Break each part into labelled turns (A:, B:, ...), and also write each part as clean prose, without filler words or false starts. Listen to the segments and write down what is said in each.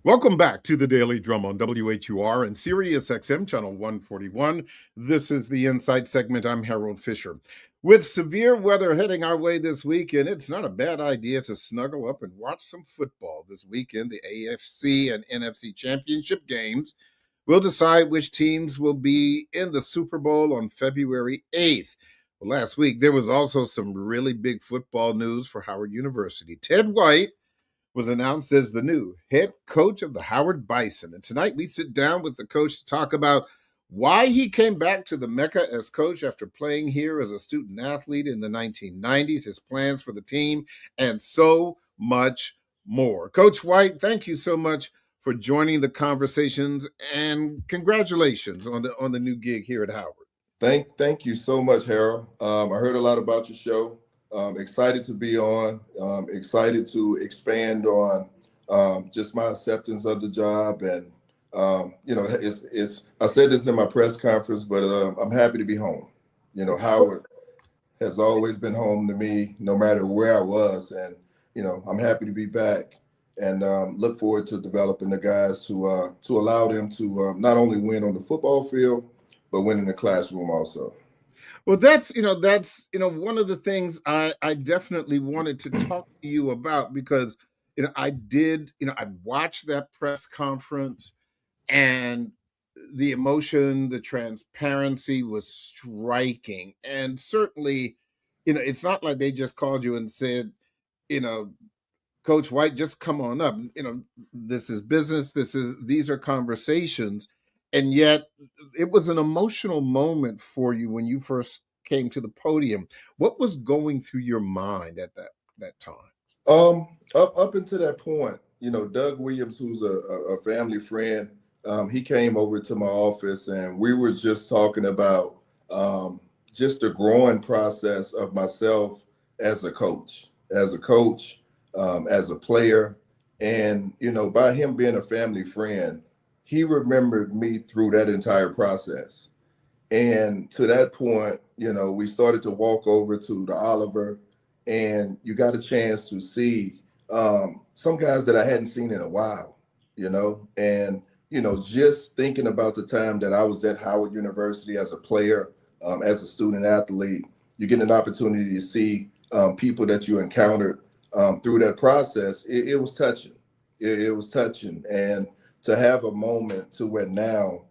A: Welcome back to the Daily Drum on WHUR and Sirius XM Channel 141. This is the Insight segment. I'm Harold Fisher. With severe weather heading our way this weekend, it's not a bad idea to snuggle up and watch some football this weekend. The AFC and NFC championship games will decide which teams will be in the Super Bowl on February 8th. Well, last week, there was also some really big football news for Howard University. Ted White was announced as the new head coach of the Howard Bison. And tonight we sit down with the coach to talk about why he came back to the Mecca as coach after playing here as a student athlete in the 1990s, his plans for the team, and so much more. Coach White, thank you so much for joining the conversations, and congratulations on the new gig here at Howard.
B: Thank you so much, Harold. I heard a lot about your show. Excited to be on. Excited to expand on just my acceptance of the job, and it's. I said this in my press conference, but I'm happy to be home. Howard has always been home to me, no matter where I was, and I'm happy to be back, and look forward to developing the guys to allow them to not only win on the football field, but win in the classroom also.
A: Well, that's one of the things I definitely wanted to talk to you about, because I watched that press conference, and the emotion, the transparency was striking. And certainly, it's not like they just called you and said, you know, Coach White, just come on up. This is business. These are conversations. And yet it was an emotional moment for you when you first came to the podium. What was going through your mind at that time?
B: Up until that point, Doug Williams, who's a family friend, he came over to my office, and we were just talking about just the growing process of myself as a coach, as a player. And, by him being a family friend, he remembered me through that entire process. And to that point, we started to walk over to the Oliver, and you got a chance to see some guys that I hadn't seen in a while, and, just thinking about the time that I was at Howard University as a player, as a student athlete, you get an opportunity to see people that you encountered through that process. It was touching. It was touching. And to have a moment to where now,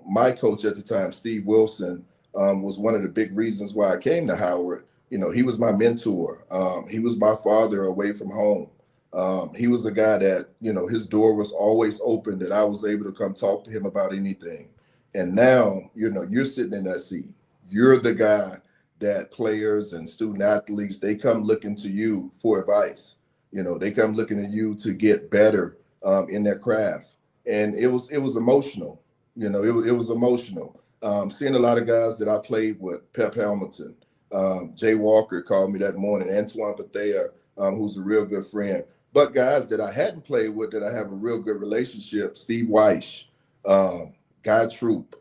B: my coach at the time, Steve Wilson, was one of the big reasons why I came to Howard. He was my mentor. He was my father away from home. He was a guy that, his door was always open, that I was able to come talk to him about anything. And now, you're sitting in that seat. You're the guy that players and student athletes, they come looking to you for advice. They come looking at you to get better in their craft. And it was emotional. It was emotional. Seeing a lot of guys that I played with, Pep Hamilton, Jay Walker called me that morning, Antoine Bethea, who's a real good friend. But guys that I hadn't played with, that I have a real good relationship, Steve Weish, Guy Troop,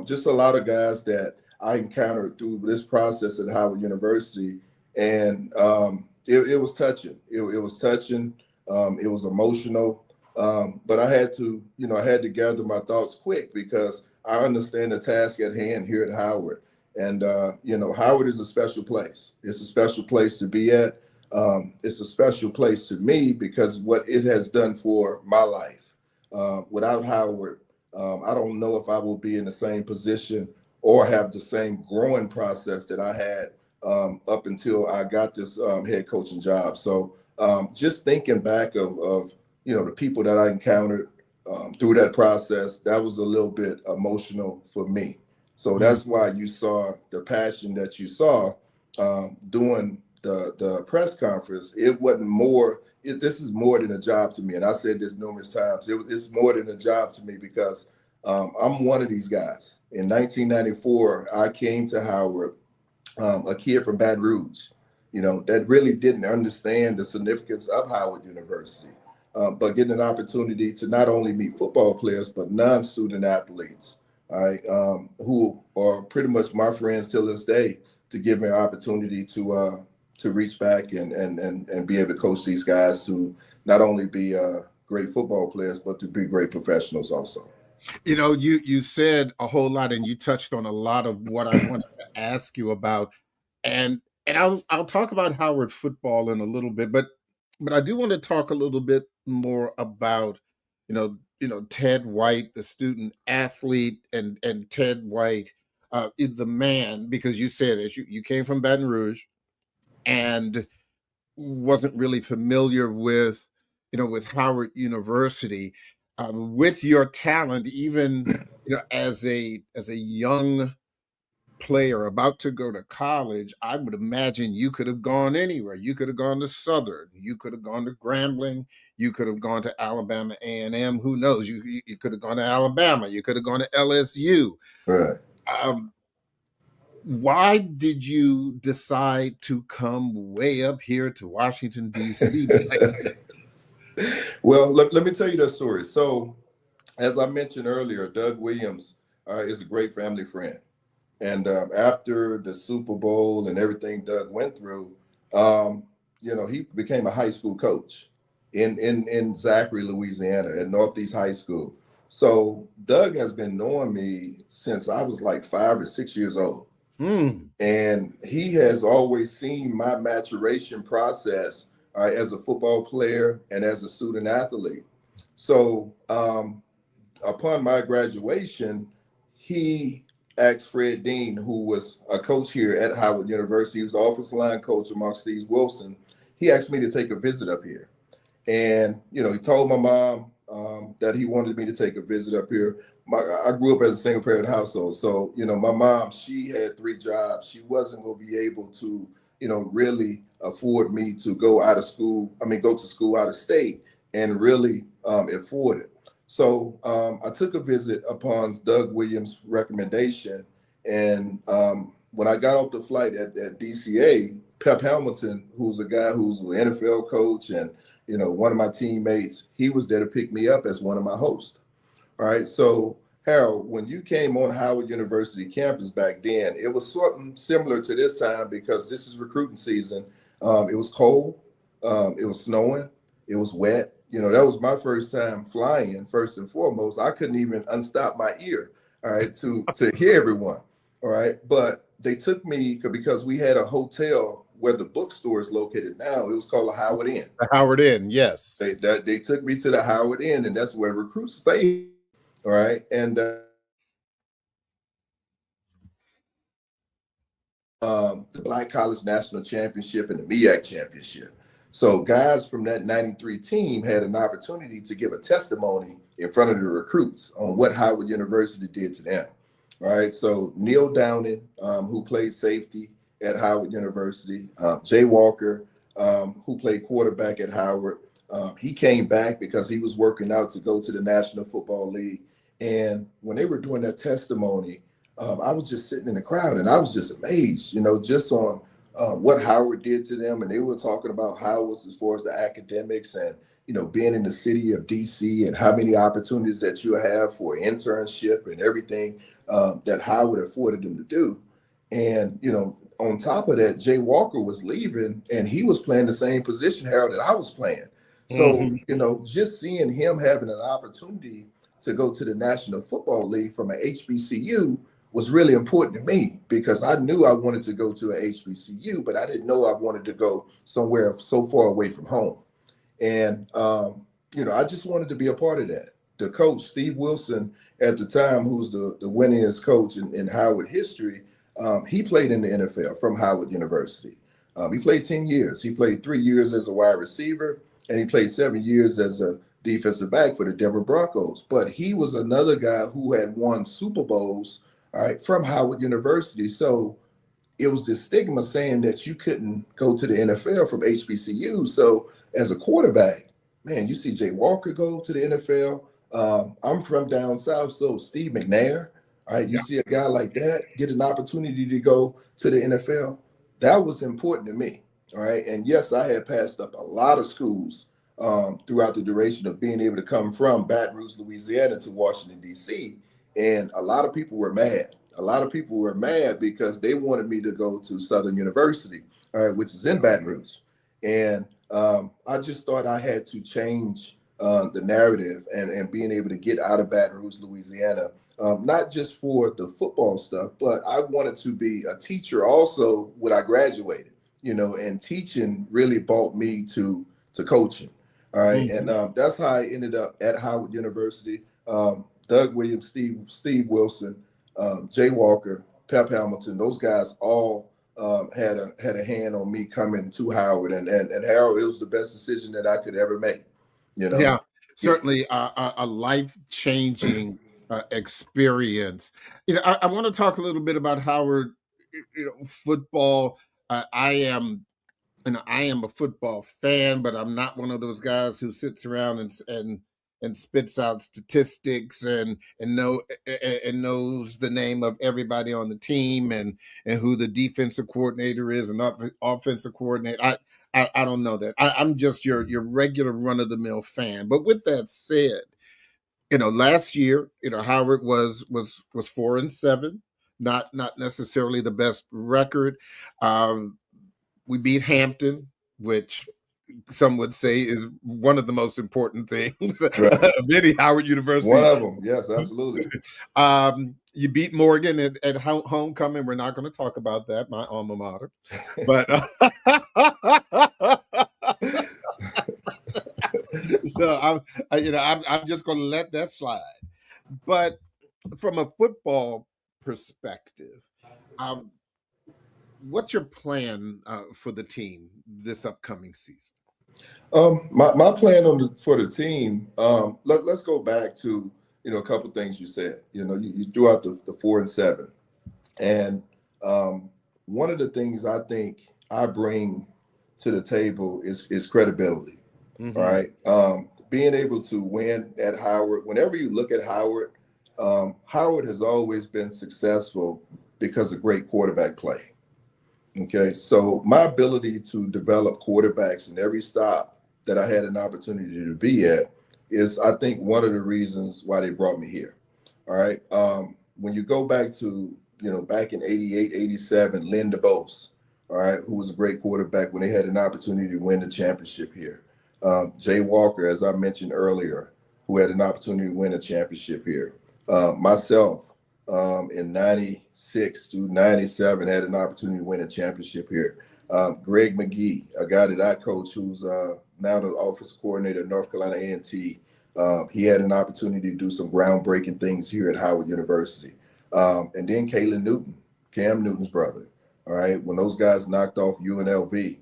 B: just a lot of guys that I encountered through this process at Howard University. And it was touching. It was touching. It was emotional. But I had to gather my thoughts quick, because I understand the task at hand here at Howard. And, Howard is a special place. It's a special place to be at. It's a special place to me because what it has done for my life. Without Howard, I don't know if I will be in the same position or have the same growing process that I had up until I got this head coaching job. So just thinking back of the people that I encountered through that process, that was a little bit emotional for me. So that's why you saw the passion that you saw during the press conference. It wasn't more. This is more than a job to me, and I said this numerous times. It's more than a job to me because I'm one of these guys. In 1994, I came to Howard, a kid from Baton Rouge, that really didn't understand the significance of Howard University, but getting an opportunity to not only meet football players, but non-student athletes, who are pretty much my friends till this day, to give me an opportunity to reach back and be able to coach these guys to not only be great football players, but to be great professionals also.
A: You said a whole lot, and you touched on a lot of what I wanted to ask you about, and I'll talk about Howard football in a little bit, but I do want to talk a little bit more about Ted White, the student athlete, and Ted White is the man, because you said as you came from Baton Rouge and wasn't really familiar with with Howard University. With your talent, even as a young player about to go to college, I would imagine you could have gone anywhere. You could have gone to Southern, you could have gone to Grambling, you could have gone to Alabama A&M. Who knows? You could have gone to Alabama, you could have gone to LSU.
B: Right.
A: um, why did you decide to come way up here to Washington, D.C.?
B: Well, let me tell you that story. So, as I mentioned earlier, Doug Williams is a great family friend. And after the Super Bowl and everything Doug went through, he became a high school coach in Zachary, Louisiana, at Northeast High School. So Doug has been knowing me since I was like 5 or 6 years old. And he has always seen my maturation process as a football player and as a student athlete. So upon my graduation, he asked Fred Dean, who was a coach here at Howard University, he was the offensive line coach amongst Steve Wilson. He asked me to take a visit up here. And, he told my mom that he wanted me to take a visit up here. I grew up as a single parent household. So, my mom, she had 3 jobs. She wasn't going to be able to, really afford me to go to school out of state and really afford it. So I took a visit upon Doug Williams' recommendation. And when I got off the flight at DCA, Pep Hamilton, who's a guy who's an NFL coach and, one of my teammates, he was there to pick me up as one of my hosts. All right. So, Harold, when you came on Howard University campus back then, it was something similar to this time because this is recruiting season. It was cold. It was snowing. It was wet. That was my first time flying, first and foremost. I couldn't even unstop my ear, all right, to hear everyone, all right. But they took me because we had a hotel where the bookstore is located now. It was called the Howard Inn.
A: The Howard Inn, yes.
B: They took me to the Howard Inn, and that's where recruits stay, all right. And the Black College National Championship and the MEAC Championship. So guys from that 93 team had an opportunity to give a testimony in front of the recruits on what Howard University did to them. All right. So Neil Downing, who played safety at Howard University, Jay Walker, who played quarterback at Howard, he came back because he was working out to go to the National Football League. And when they were doing that testimony, I was just sitting in the crowd and I was just amazed, just on what Howard did to them. And they were talking about Howard as far as the academics and, being in the city of DC and how many opportunities that you have for internship and everything that Howard afforded them to do. And, on top of that, Jay Walker was leaving and he was playing the same position, Harold, that I was playing. So, just seeing him having an opportunity to go to the National Football League from an HBCU was really important to me because I knew I wanted to go to an HBCU, but I didn't know I wanted to go somewhere so far away from home. And, I just wanted to be a part of that. The coach, Steve Wilson, at the time, who's the winningest coach in Howard history, he played in the NFL from Howard University. He played 10 years. He played 3 years as a wide receiver, and he played 7 years as a defensive back for the Denver Broncos. But he was another guy who had won Super Bowls, all right, from Howard University. So it was this stigma saying that you couldn't go to the NFL from HBCU. So as a quarterback, man, you see Jay Walker go to the NFL. I'm from down south, so Steve McNair, all right, you see a guy like that get an opportunity to go to the NFL. That was important to me, all right. And yes, I had passed up a lot of schools throughout the duration of being able to come from Baton Rouge, Louisiana to Washington, D.C. And a lot of people were mad. A lot of people were mad because they wanted me to go to Southern University, all right, which is in Baton Rouge. And I just thought I had to change the narrative and being able to get out of Baton Rouge, Louisiana, not just for the football stuff, but I wanted to be a teacher also when I graduated, and teaching really brought me to coaching. All right. And
A: Mhm.
B: that's how I ended up at Howard University. Doug Williams, Steve Wilson, Jay Walker, Pep Hamilton, those guys all had a hand on me coming to Howard, and Harold, it was the best decision that I could ever make. You know,
A: Yeah, certainly a life-changing experience. I want to talk a little bit about Howard, football. I am I am a football fan, but I'm not one of those guys who sits around and spits out statistics and knows the name of everybody on the team and who the defensive coordinator is and offensive coordinator. I don't know that. I'm just your regular run of the mill fan. But with that said, last year, Howard was 4-7, not necessarily the best record. Um, we beat Hampton, which some would say is one of the most important things
B: right?
A: of any Howard
B: One
A: University.
B: of them, yes, absolutely.
A: You beat Morgan at homecoming. We're not going to talk about that, my alma mater. But so I'm just going to let that slide. But from a football perspective, um, what's your plan for the team this upcoming season?
B: My plan for the team. Let's go back to a couple things you said. You threw out the 4-7, and one of the things I think I bring to the table is credibility. All
A: Mm-hmm.
B: right, being able to win at Howard. Whenever you look at Howard, Howard has always been successful because of great quarterback play. Okay, so my ability to develop quarterbacks in every stop that I had an opportunity to be at is, I think, one of the reasons why they brought me here. All right. When you go back to, back in 88, 87, Lynn DeBose, all right, who was a great quarterback when they had an opportunity to win the championship here. Jay Walker, as I mentioned earlier, who had an opportunity to win a championship here. Myself, in 96 to 97 had an opportunity to win a championship here. Greg McGee, a guy that I coach who's now the office coordinator at North Carolina A&T, he had an opportunity to do some groundbreaking things here at Howard University. And then Kalen Newton, Cam Newton's brother, all right, when those guys knocked off UNLV.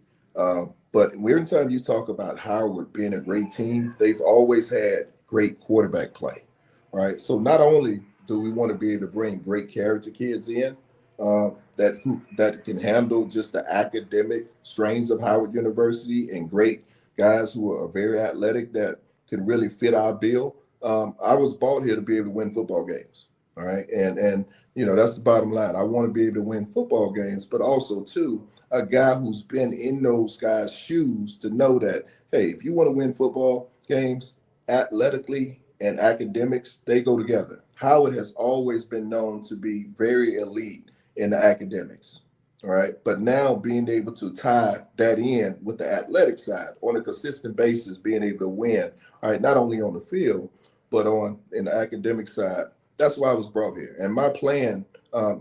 B: But every time you talk about Howard being a great team, they've always had great quarterback play. All right. So not only do we want to be able to bring great character kids in that can handle just the academic strains of Howard University and great guys who are very athletic that can really fit our bill. I was brought here to be able to win football games. All right. And that's the bottom line. I want to be able to win football games, but also too, a guy who's been in those guys' shoes to know that, hey, if you want to win football games athletically and academics, they go together. Howard has always been known to be very elite in the academics. All right. But now being able to tie that in with the athletic side on a consistent basis, being able to win, all right, not only on the field, but on in the academic side. That's why I was brought here. And my plan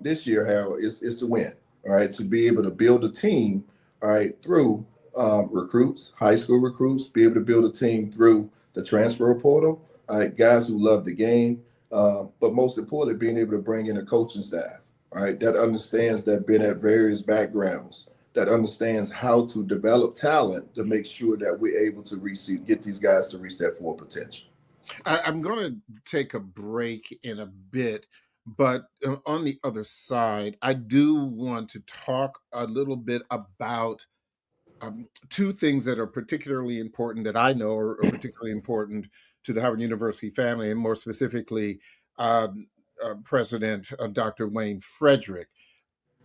B: this year, Harold, is to win. All right, to be able to build a team, all right, through recruits, high school recruits, be able to build a team through the transfer portal, all right, guys who love the game, but most importantly, being able to bring in a coaching staff, all right, that understands that been at various backgrounds, that understands how to develop talent to make sure that we're able to get these guys to reach their full potential.
A: I'm going to take a break in a bit, but on the other side, I do want to talk a little bit about two things that are particularly important that I know are particularly important to the Howard University family, and more specifically, President Dr. Wayne Frederick.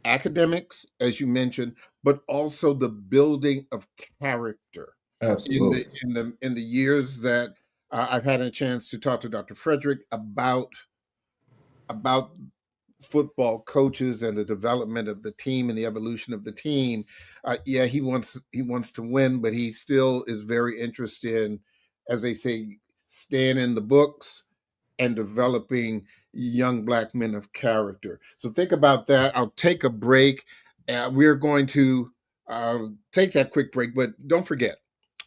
A: Academics, as you mentioned, but also the building of character. In the
B: Absolutely.
A: years that I've had a chance to talk to Dr. Frederick about football coaches and the development of the team and the evolution of the team. Yeah, he wants to win, but he still is very interested in, as they say, staying in the books, and developing young Black men of character. So think about that. I'll take a break. We're going to take that quick break, but don't forget,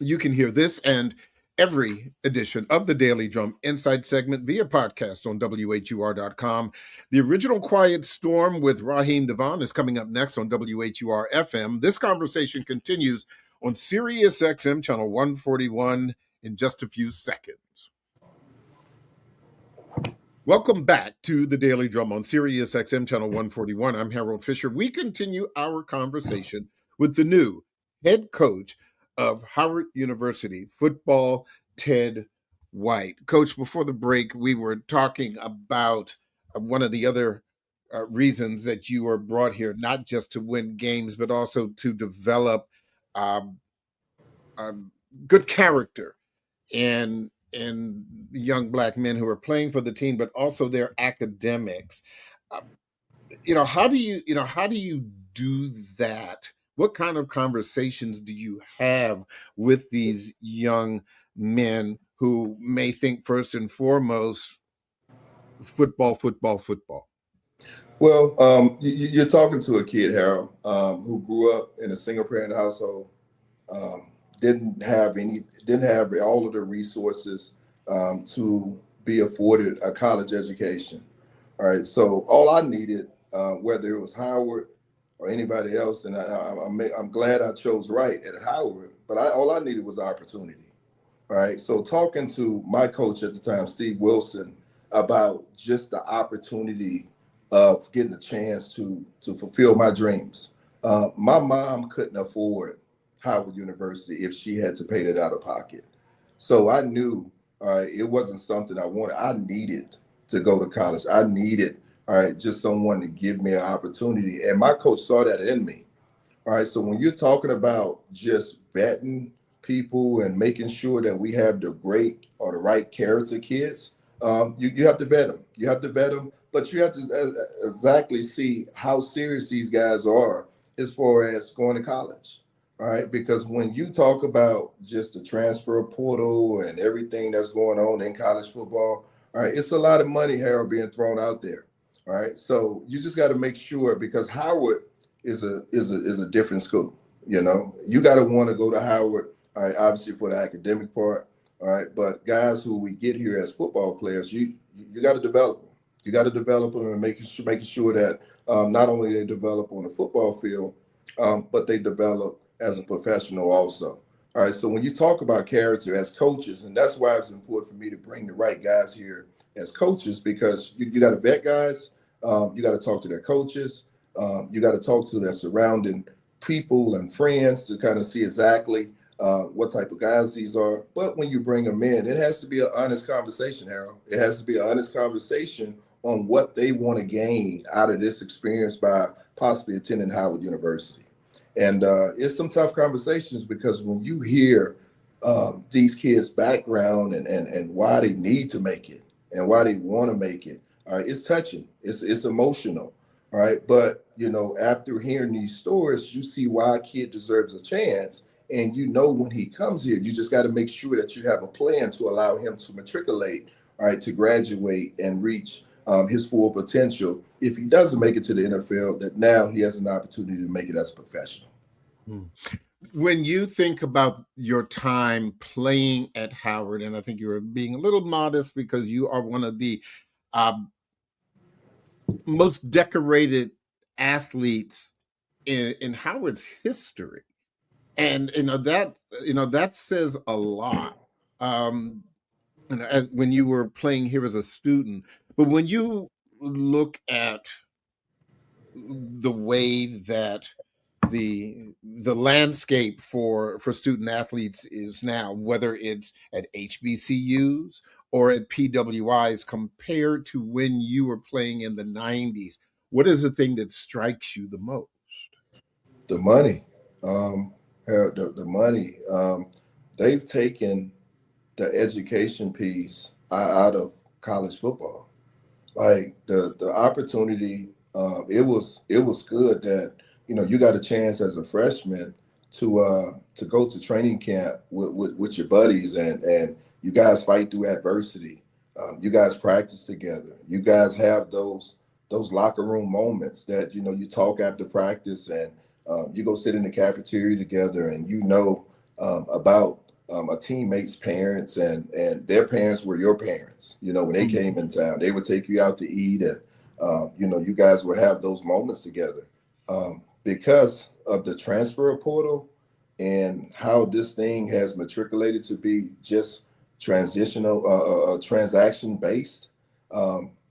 A: you can hear this and every edition of the Daily Drum Insight segment via podcast on WHUR.com. The original Quiet Storm with Raheem Devon is coming up next on WHUR-FM. This conversation continues on Sirius XM channel 141 in just a few seconds. Welcome back to the Daily Drum on Sirius XM channel 141. I'm Harold Fisher. We continue our conversation with the new head coach of Howard University football, Ted White. Coach, before the break, we were talking about one of the other reasons that you were brought here, not just to win games, but also to develop good character and young Black men who are playing for the team, but also their academics. How do you do that? What kind of conversations do you have with these young men who may think first and foremost football, football, football?
B: Well, you're talking to a kid, Harold, who grew up in a single parent household, didn't have all of the resources to be afforded a college education. All right, so all I needed, whether it was Howard or anybody else, and I'm glad I chose right at Howard, but all I needed was opportunity. All right, so talking to my coach at the time, Steve Wilson, about just the opportunity of getting a chance to fulfill my dreams. My mom couldn't afford Howard University if she had to pay that out of pocket. So I knew it wasn't something I wanted. I needed to go to college. I needed, just someone to give me an opportunity. And my coach saw that in me. All right, so when you're talking about just vetting people and making sure that we have the great or the right character kids, you have to vet them. You have to vet them, but you have to exactly see how serious these guys are as far as going to college. All right, because when you talk about just the transfer portal and everything that's going on in college football, all right, it's a lot of money, Harold, being thrown out there. All right, so you just got to make sure, because Howard is a different school. You know, you got to want to go to Howard, all right, obviously for the academic part. All right, but guys who we get here as football players, you got to develop them. You got to develop them and making sure that not only they develop on the football field, but they develop as a professional also. All right, so when you talk about character as coaches, and that's why it's important for me to bring the right guys here as coaches, because you got to vet guys, you got to talk to their coaches, you got to talk to their surrounding people and friends to kind of see exactly what type of guys these are. But when you bring them in, it has to be an honest conversation, Harold. It has to be an honest conversation on what they want to gain out of this experience by possibly attending Howard University. And it's some tough conversations, because when you hear these kids' background and why they need to make it and why they want to make it, it's touching, it's emotional, all right? But, you know, after hearing these stories, you see why a kid deserves a chance. And you know, when he comes here, you just got to make sure that you have a plan to allow him to matriculate, all right, to graduate and reach his full potential. If he doesn't make it to the NFL, that now he has an opportunity to make it as a professional.
A: When you think about your time playing at Howard, and I think you were being a little modest because you are one of the most decorated athletes in Howard's history. And that says a lot. And when you were playing here as a student, but when you look at the way that the landscape for student athletes is now, whether it's at HBCUs or at PWIs, compared to when you were playing in the 90s, what is the thing that strikes you the most?
B: The money. The money. They've taken the education piece out of college football. Like the opportunity, it was good that, you know, you got a chance as a freshman to go to training camp with your buddies and You guys fight through adversity. You guys practice together. You guys have those locker room moments that you talk after practice, and you go sit in the cafeteria together, and about a teammate's parents, and their parents were your parents. When they came in town, they would take you out to eat, and you guys would have those moments together. Because of the transfer portal and how this thing has matriculated to be just transaction based.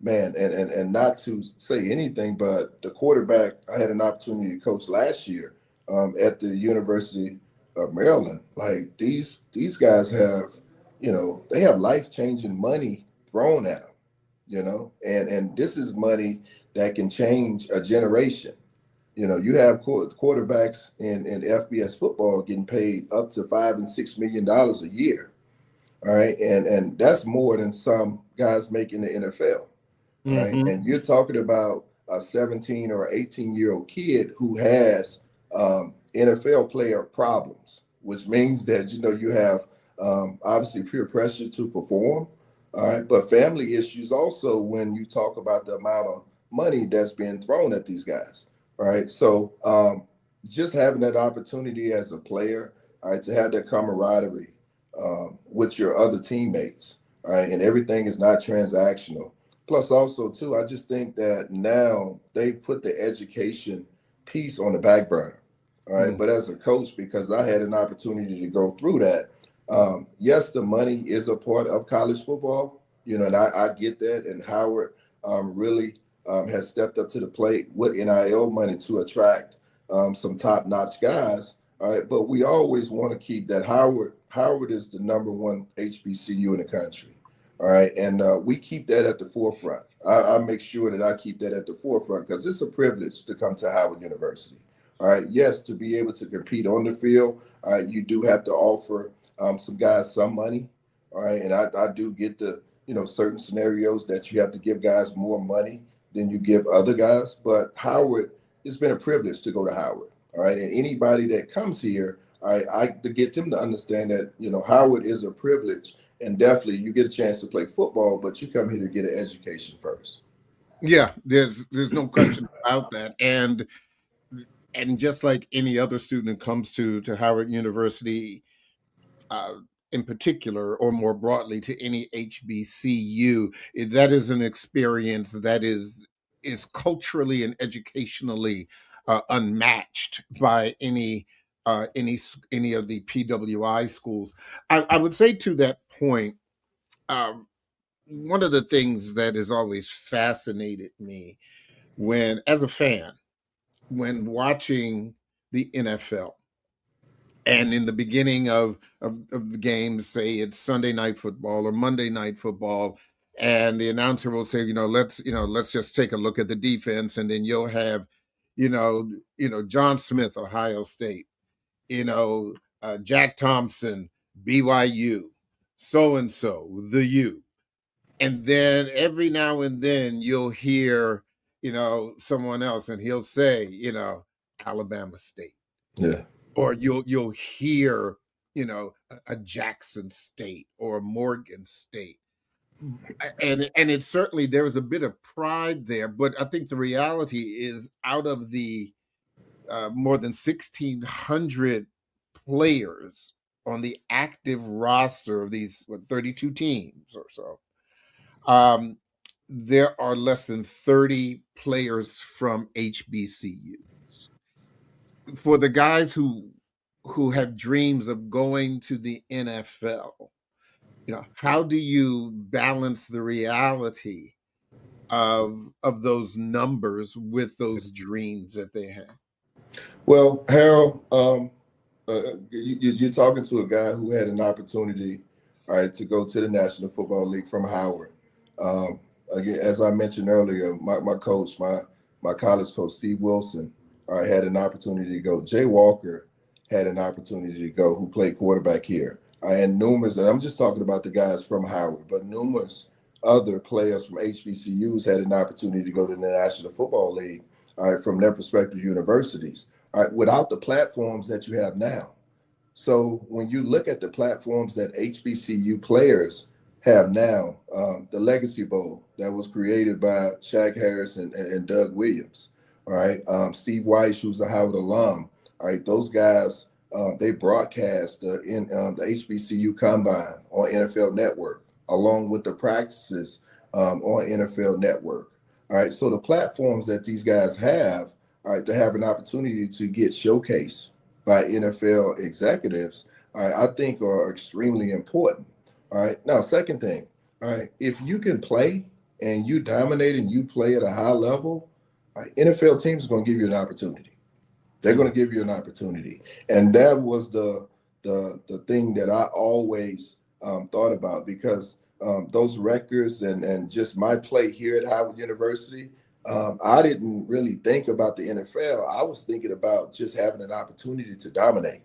B: Man, and not to say anything, but the quarterback I had an opportunity to coach last year at the University of Maryland. Like these guys have, they have life changing money thrown at them, and this is money that can change a generation. You have quarterbacks in FBS football getting paid up to $5 and $6 million a year. All right. And that's more than some guys make in the NFL. Right. And you're talking about a 17 or 18-year-old kid who has NFL player problems, which means that, you have obviously peer pressure to perform. All right. But family issues also when you talk about the amount of money that's being thrown at these guys. All right. So just having that opportunity as a player, all right, to have that camaraderie with your other teammates, all right, and everything is not transactional. Plus, also, too, I just think that now they put the education piece on the back burner. All right. But as a coach, because I had an opportunity to go through that, yes, the money is a part of college football, and I get that. And Howard really has stepped up to the plate with NIL money to attract some top-notch guys. All right. But we always want to keep that Howard is the number one HBCU in the country. All right. And we keep that at the forefront. I make sure that I keep that at the forefront because it's a privilege to come to Howard University. All right. Yes, to be able to compete on the field, all right, you do have to offer some guys some money. All right. And I do get the, certain scenarios that you have to give guys more money than you give other guys. But Howard, it's been a privilege to go to Howard. All right. And anybody that comes here, I to get them to understand that, Howard is a privilege. And definitely you get a chance to play football, but you come here to get an education first.
A: Yeah, there's no question about that. And just like any other student who comes to Howard University, uh, in particular, or more broadly to any HBCU, that is an experience that is culturally and educationally unmatched by any of the PWI schools. I would say to that point, um, one of the things that has always fascinated me when, as a fan, when watching the NFL, and in the beginning of the games, say it's Sunday night football or Monday night football, and the announcer will say, let's just take a look at the defense, and then you'll have, John Smith, Ohio State, Jack Thompson, BYU, so and so, the U. And then every now and then you'll hear, someone else, and he'll say, Alabama State,
B: Yeah.
A: or you'll hear, a Jackson State or a Morgan State. And it certainly, there was a bit of pride there, but I think the reality is, out of the more than 1,600 players on the active roster of these 32 teams or so, there are less than 30 players from HBCUs. For the guys who have dreams of going to the NFL, how do you balance the reality of those numbers with those dreams that they have?
B: Well, Harold, you're talking to a guy who had an opportunity, all right, to go to the National Football League from Howard. Again, as I mentioned earlier, my coach, my college coach, Steve Wilson, all right, had an opportunity to go. Jay Walker had an opportunity to go, who played quarterback here. And numerous, and I'm just talking about the guys from Howard, but numerous other players from HBCUs had an opportunity to go to the National Football League, all right, from their respective universities. All right, without the platforms that you have now. So when you look at the platforms that HBCU players have now, the Legacy Bowl that was created by Shaq Harris and Doug Williams, all right, Steve Weiss, who's a Howard alum, all right, those guys, they broadcast the HBCU Combine on NFL Network, along with the practices on NFL Network. All right, so the platforms that these guys have, all right, to have an opportunity to get showcased by NFL executives, I think are extremely important. All right. Now, second thing, all right, if you can play and you dominate and you play at a high level, all right, NFL teams are going to give you an opportunity. They're going to give you an opportunity, and that was the thing that I always thought about because those records and just my play here at Howard University, I didn't really think about the NFL. I was thinking about just having an opportunity to dominate,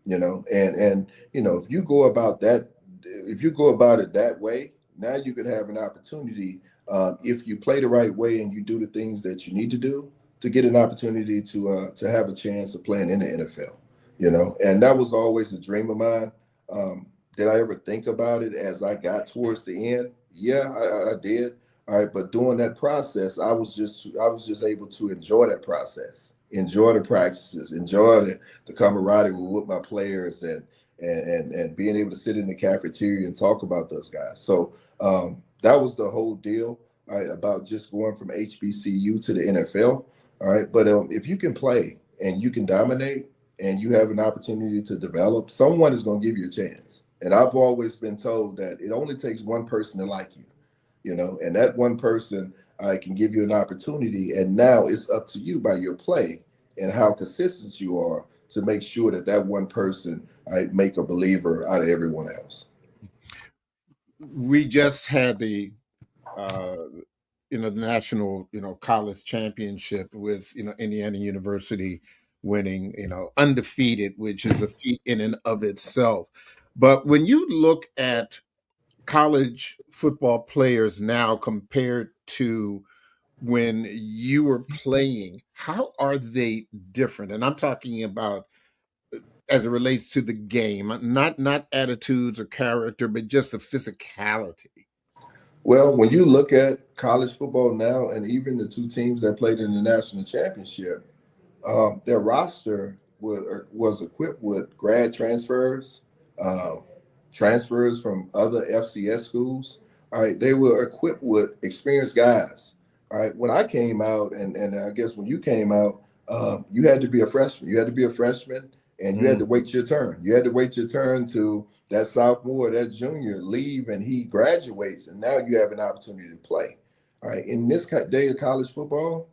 B: and if you go about that, if you go about it that way, now you could have an opportunity if you play the right way and you do the things that you need to do to get an opportunity to have a chance of playing in the NFL. And that was always a dream of mine. Did I ever think about it as I got towards the end? Yeah, I did. All right, but during that process, I was just able to enjoy that process, enjoy the practices, enjoy the camaraderie with my players, and being able to sit in the cafeteria and talk about those guys. So that was the whole deal, right, about just going from HBCU to the NFL. All right, but if you can play and you can dominate and you have an opportunity to develop, someone is going to give you a chance. And I've always been told that it only takes one person to like you, and that one person can give you an opportunity. And now it's up to you by your play and how consistent you are to make sure that that one person make a believer out of everyone else.
A: We just had the uh, the national college championship with Indiana University winning undefeated, which is a feat in and of itself. But when you look at college football players now compared to when you were playing, how are they different? And I'm talking about as it relates to the game, not attitudes or character, but just the physicality.
B: Well, when you look at college football now, and even the two teams that played in the national championship, their roster was equipped with grad transfers, um, transfers from other FCS schools. All right, they were equipped with experienced guys. All right, when I came out, and I guess when you came out, you had to be a freshman. You had to be a freshman, and you had to
A: Mm.
B: wait your turn. You had to wait your turn to that sophomore, that junior leave, and he graduates, and now you have an opportunity to play. All right, in this day of college football,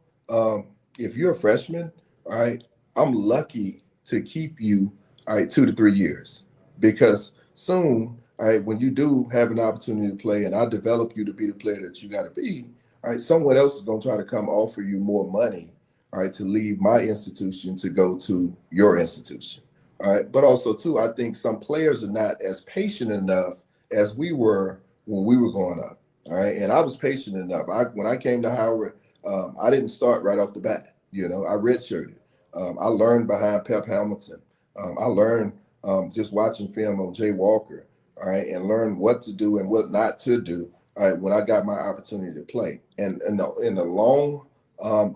B: if you're a freshman, all right, I'm lucky to keep you, all right, 2 to 3 years because soon, all right, when you do have an opportunity to play and I develop you to be the player that you got to be, all right, someone else is going to try to come offer you more money, all right, to leave my institution to go to your institution. All right. But also, too, I think some players are not as patient enough as we were when we were growing up. All right. And I was patient enough. When I came to Howard, I didn't start right off the bat. I redshirted. I learned behind Pep Hamilton. I learned just watching film on Jay Walker. All right. And learned what to do and what not to do. All right. When I got my opportunity to play. And in the long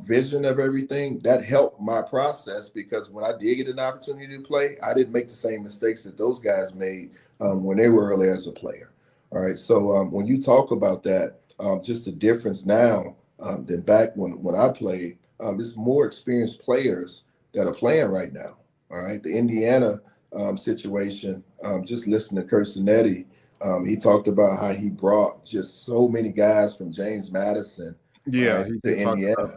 B: vision of everything, that helped my process because when I did get an opportunity to play, I didn't make the same mistakes that those guys made when they were early as a player. All right. So when you talk about that, just the difference now than back when I played, it's more experienced players that are playing right now. All right. The Indiana situation, just listening to Kirsten, he talked about how he brought just so many guys from James Madison, all
A: Yeah,
B: right,
A: he
B: to
A: talked about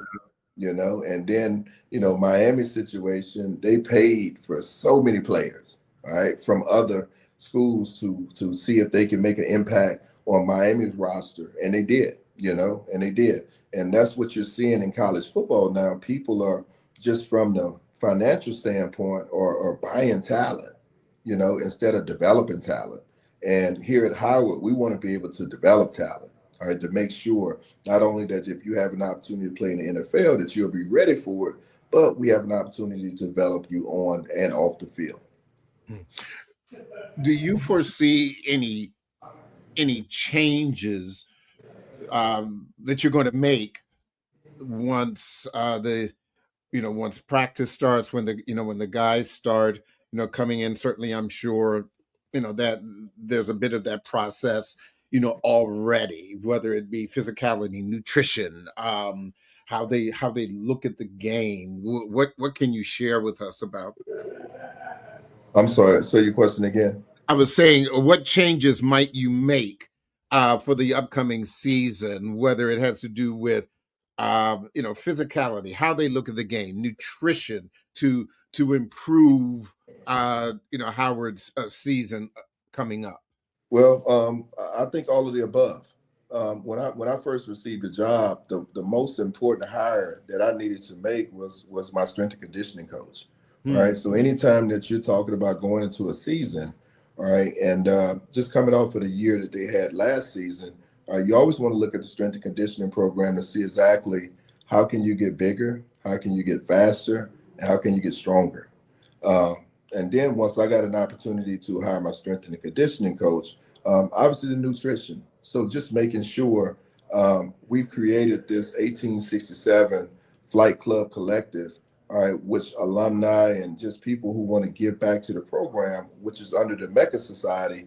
B: Indiana, and then, Miami situation, they paid for so many players, all right, from other schools to see if they can make an impact on Miami's roster. And they did, and they did. And that's what you're seeing in college football now. People are just from the financial standpoint or buying talent, instead of developing talent. And here at Howard, we want to be able to develop talent, all right, to make sure not only that if you have an opportunity to play in the NFL, that you'll be ready for it, but we have an opportunity to develop you on and off the field.
A: Do you foresee any changes that you're going to make once the once practice starts, when the guys start coming in? Certainly, I'm sure that there's a bit of that process already, whether it be physicality, nutrition, how they look at the game. What can you share with us about that?
B: I'm sorry. So your question again?
A: I was saying, what changes might you make for the upcoming season, whether it has to do with physicality, how they look at the game, nutrition, to improve Howard's season coming up.
B: Well, I think all of the above. When I first received the job, the most important hire that I needed to make was my strength and conditioning coach. All
A: Hmm.
B: right. So anytime that you're talking about going into a season, all right, and just coming off of the year that they had last season, you always want to look at the strength and conditioning program to see exactly how can you get bigger, how can you get faster, and how can you get stronger. Um, and then once I got an opportunity to hire my strength and conditioning coach, obviously the nutrition. So just making sure we've created this 1867 Flight Club Collective, all right, which alumni and just people who want to give back to the program, which is under the Mecca Society,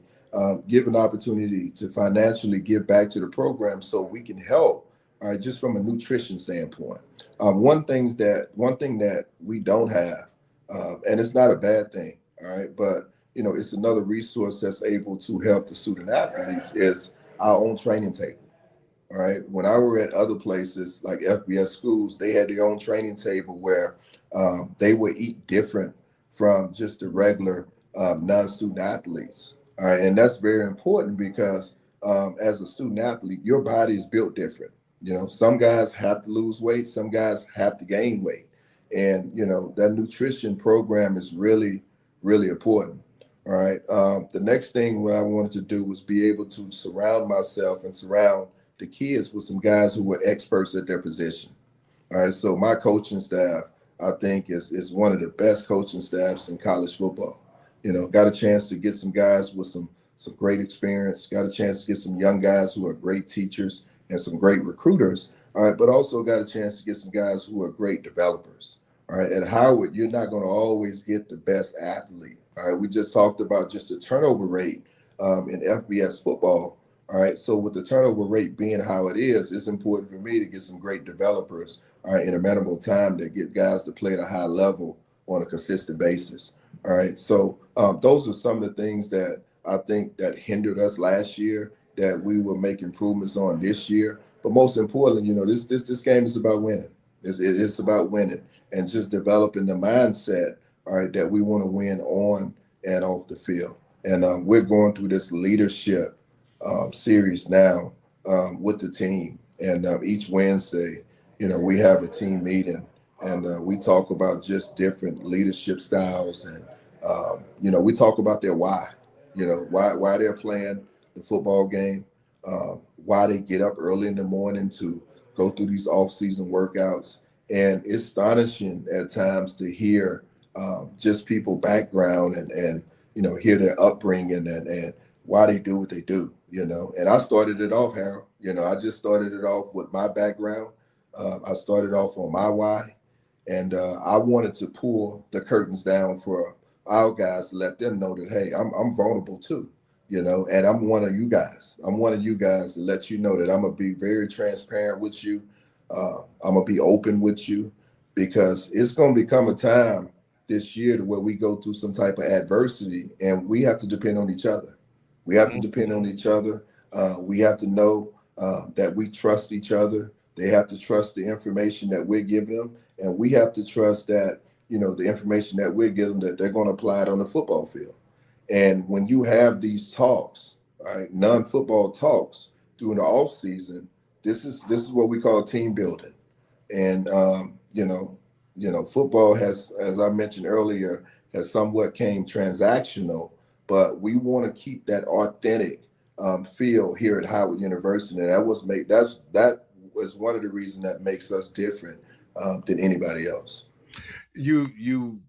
B: give an opportunity to financially give back to the program so we can help, all right, just from a nutrition standpoint. One thing that we don't have, and it's not a bad thing, all right, but it's another resource that's able to help the student athletes is our own training table. All right. When I were at other places like FBS schools, they had their own training table where they would eat different from just the regular non-student athletes. All right. And that's very important because as a student athlete, your body is built different. Some guys have to lose weight, some guys have to gain weight. And, that nutrition program is really, really important. All right. The next thing what I wanted to do was be able to surround myself and surround the kids with some guys who were experts at their position. All right. So my coaching staff, I think, is one of the best coaching staffs in college football. Got a chance to get some guys with some great experience, got a chance to get some young guys who are great teachers and some great recruiters. All right, but also got a chance to get some guys who are great developers. All right. At Howard, you're not going to always get the best athlete. All right. We just talked about just the turnover rate in FBS football. All right. So with the turnover rate being how it is, it's important for me to get some great developers, all right, in a minimal time to get guys to play at a high level on a consistent basis. All right. So those are some of the things that I think that hindered us last year that we will make improvements on this year. But most importantly, this game is about winning. It's about winning and just developing the mindset, all right, that we want to win on and off the field. And we're going through this leadership series now with the team. And each Wednesday, we have a team meeting and we talk about just different leadership styles. And, we talk about their why, why they're playing the football game, why they get up early in the morning to go through these off-season workouts. And it's astonishing at times to hear just people background and hear their upbringing and why they do what they do, And I started it off, Harold. I just started it off with my background. I started off on my why, and I wanted to pull the curtains down for our guys to let them know that, hey, I'm vulnerable too, and I'm one of you guys. I'm one of you guys to let you know that I'm gonna be very transparent with you. I'm gonna be open with you because it's gonna become a time this year to where we go through some type of adversity and we have to depend on each other. We have to depend on each other. We have to know that we trust each other. They have to trust the information that we're giving them, and we have to trust that the information that we're giving them that they're going to apply it on the football field. And when you have these talks, right, non-football talks during the off season, this is what we call team building. And football has, as I mentioned earlier, has somewhat came transactional, but we want to keep that authentic feel here at Howard University. And that was one of the reasons that makes us different than anybody else.
A: You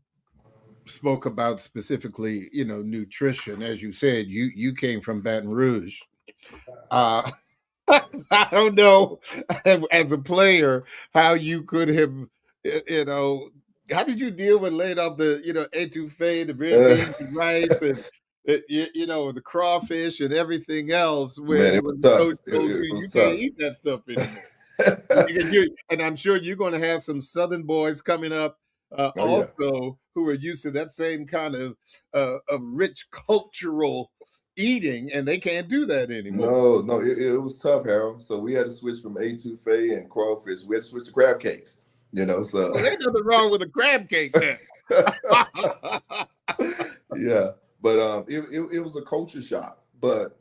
A: spoke about specifically, nutrition. As you said, you came from Baton Rouge. Uh, I don't know as a player how you could have, you know, how did you deal with laying off the, etouffee, the red
B: Uh,
A: beans, the rice, and the crawfish and everything else
B: man, it was
A: when the
B: tough.
A: coach told
B: It
A: you you
B: was
A: can't
B: tough.
A: eat that stuff anymore. And I'm sure you're going to have some Southern boys coming up
B: Oh yeah.
A: also who are used to that same kind of rich cultural eating, and they can't do that anymore.
B: No, no, it was tough, Harold. So we had to switch from etouffee and crawfish. We had to switch to crab cakes. So
A: Well, ain't nothing wrong with a crab cake then.
B: yeah, but it was a culture shock. But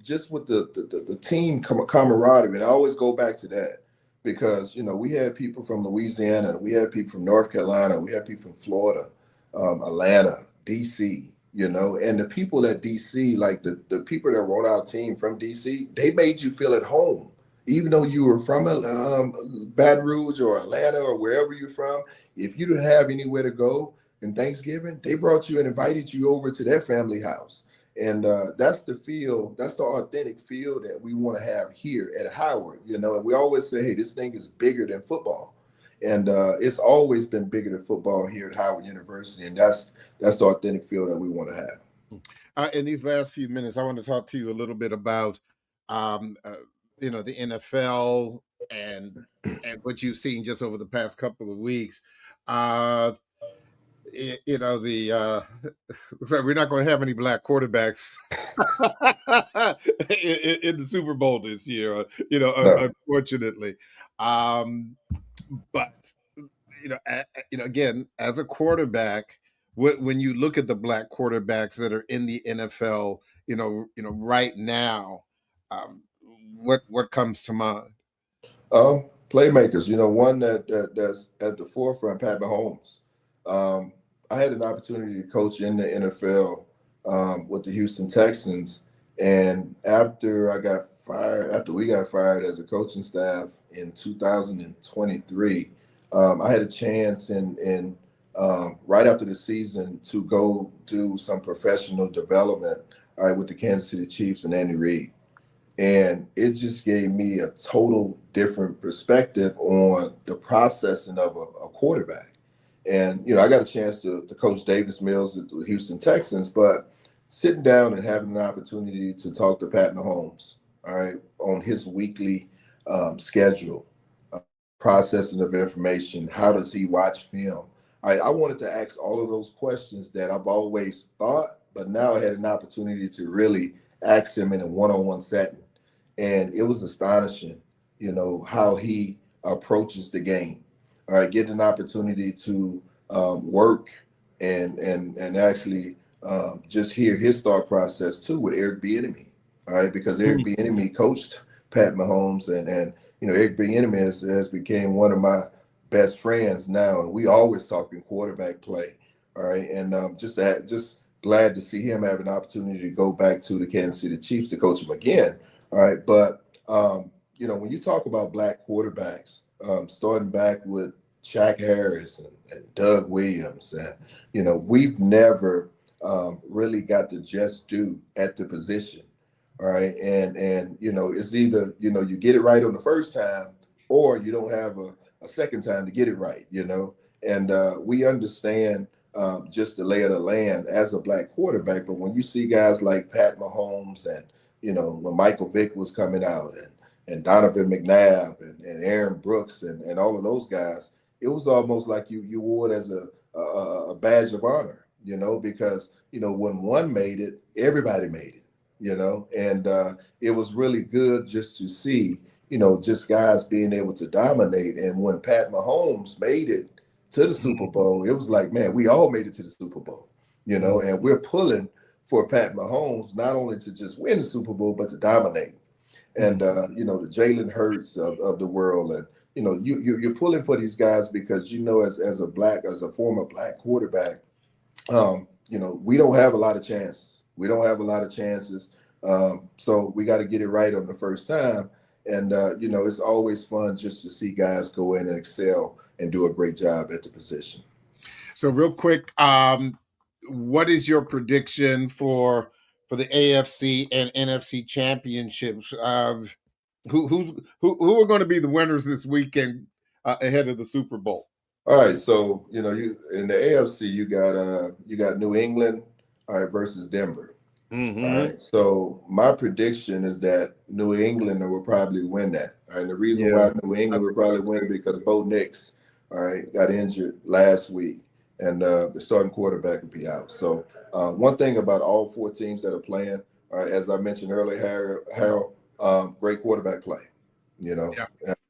B: just with the team camaraderie, and I always go back to that because we had people from Louisiana, we had people from North Carolina, we had people from Florida, Atlanta, DC. And the people at DC, like the people that were on our team from DC, they made you feel at home, even though you were from Baton Rouge or Atlanta or wherever you're from. If you didn't have anywhere to go in Thanksgiving, they brought you and invited you over to their family house. And that's the feel, that's the authentic feel that we want to have here at Howard. And we always say, hey, this thing is bigger than football. And it's always been bigger than football here at Howard University. And that's the authentic feel that we want to have.
A: In these last few minutes, I want to talk to you a little bit about, um, uh, the NFL and what you've seen just over the past couple of weeks. Uh, the looks like we're not going to have any black quarterbacks in the Super Bowl this year.
B: No.
A: Unfortunately, um, but again, as a quarterback, when you look at the black quarterbacks that are in the NFL, right now, um, what comes to mind?
B: Playmakers, one that's at the forefront, Pat Mahomes. Um, I had an opportunity to coach in the NFL with the Houston Texans, and after we got fired as a coaching staff in 2023, I had a chance in right after the season to go do some professional development, all right, with the Kansas City Chiefs and Andy Reid. And it just gave me a total different perspective on the processing of a quarterback. And, I got a chance to coach Davis Mills at the Houston Texans, but sitting down and having an opportunity to talk to Pat Mahomes, all right, on his weekly schedule, processing of information, how does he watch film? All right, I wanted to ask all of those questions that I've always thought, but now I had an opportunity to really ask him in a one-on-one setting. And it was astonishing, how he approaches the game. All right, getting an opportunity to work and actually just hear his thought process too with Eric Bieniemy. All right, because Eric Bieniemy coached Pat Mahomes, and Eric Bieniemy has became one of my best friends now, and we always talking quarterback play. All right, and just glad to see him have an opportunity to go back to the Kansas City Chiefs to coach him again. All right, but when you talk about black quarterbacks, starting back with Shaq Harris and Doug Williams, and we've never really got the just due at the position. All right, and it's either you get it right on the first time, or you don't have a second time to get it right. And we understand just the lay of the land as a black quarterback. But when you see guys like Pat Mahomes and when Michael Vick was coming out and Donovan McNabb and Aaron Brooks and all of those guys, it was almost like you wore it as a badge of honor, because, when one made it, everybody made it, and it was really good just to see, just guys being able to dominate. And when Pat Mahomes made it to the Super Bowl, it was like, man, we all made it to the Super Bowl, and we're pulling for Pat Mahomes, not only to just win the Super Bowl, but to dominate. And, the Jalen Hurts of the world. And, you're pulling for these guys because, as a former black quarterback, we don't have a lot of chances. We don't have a lot of chances. So we got to get it right on the first time. And, it's always fun just to see guys go in and excel and do a great job at the position.
A: So real quick, what is your prediction for the AFC and NFC championships? Who are going to be the winners this weekend ahead of the Super Bowl?
B: All right, so you in the AFC you got New England, all right, versus Denver. All
A: Mm-hmm.
B: right, so my prediction is that New England will probably win that. All right, and the reason
A: Yeah,
B: why New England will probably win because Bo Nix, all right, got injured last week, and the starting quarterback will be out. So one thing about all four teams that are playing, all right, as I mentioned earlier, Harold, great quarterback play.
A: yeah,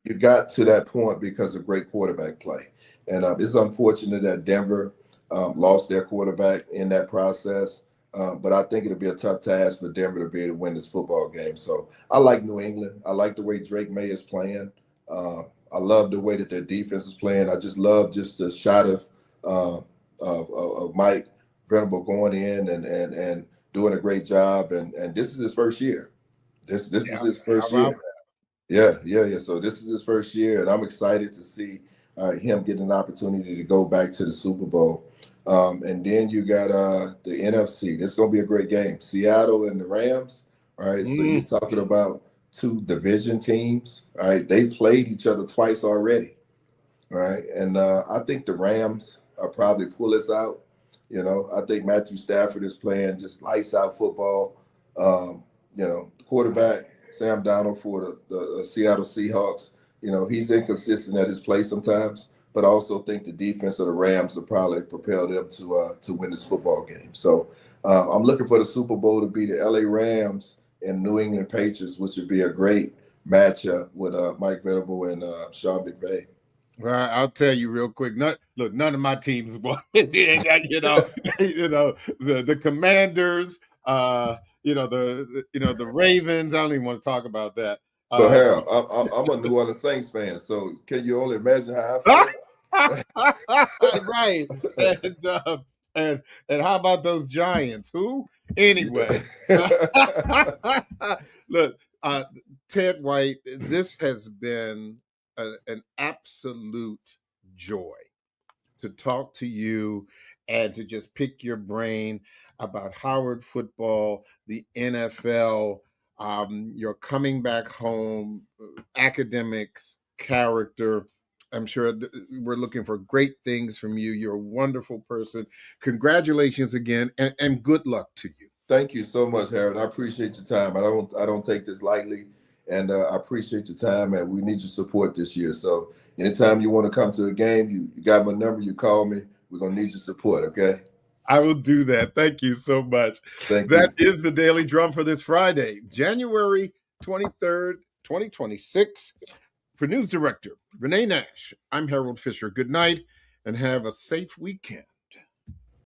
B: You got to that point because of great quarterback play, and it's unfortunate that Denver lost their quarterback in that process. But I think it'll be a tough task for Denver to be able to win this football game. So I like New England. I like the way Drake May is playing. I love the way that their defense is playing. I just love just the shot uh, of Mike Venable going in and doing a great job. And this is his first year. This is
A: yeah.
B: his
A: How
B: first
A: about
B: year. Yeah. So this is his first year, and I'm excited to see him get an opportunity to go back to the Super Bowl. And then you got the NFC. This is going to be a great game. Seattle and the Rams. All right. So you're
A: Mm,
B: talking about two division teams. All right. They played each other twice already. All right. And I think the Rams are probably pull us out. I think Matthew Stafford is playing just lights out football. The quarterback, Sam Donald for the Seattle Seahawks, he's inconsistent at his play sometimes, but I also think the defense of the Rams will probably propel them to win this football game. So I'm looking for the Super Bowl to be the LA Rams and New England Patriots, which would be a great matchup with Mike Venable and Sean McVay.
A: well, I'll tell you real quick. None of my teams won. you know, the Commanders. The Ravens. I don't even want to talk about that.
B: So
A: Uh,
B: Harold, I'm a New Orleans Saints fan. So can you only imagine how I feel?
A: right. And and and how about those Giants? Who? Anyway. Look, Ted White, this has been an absolute joy to talk to you and to just pick your brain about Howard football, the NFL, your coming back home, academics, character. I'm sure we're looking for great things from you. You're a wonderful person. Congratulations again, and good luck to you.
B: Thank you so much, Harold. I appreciate your time. I don't take this lightly, and I appreciate your time. And we need your support this year. So anytime you want to come to a game, you got my number. You call me. We're gonna need your support. Okay.
A: I will do that. Thank you so much.
B: Thank
A: That
B: you.
A: is the Daily Drum for this Friday, January 23rd, 2026. For News Director Renee Nash, I'm Harold Fisher. Good night and have a safe weekend.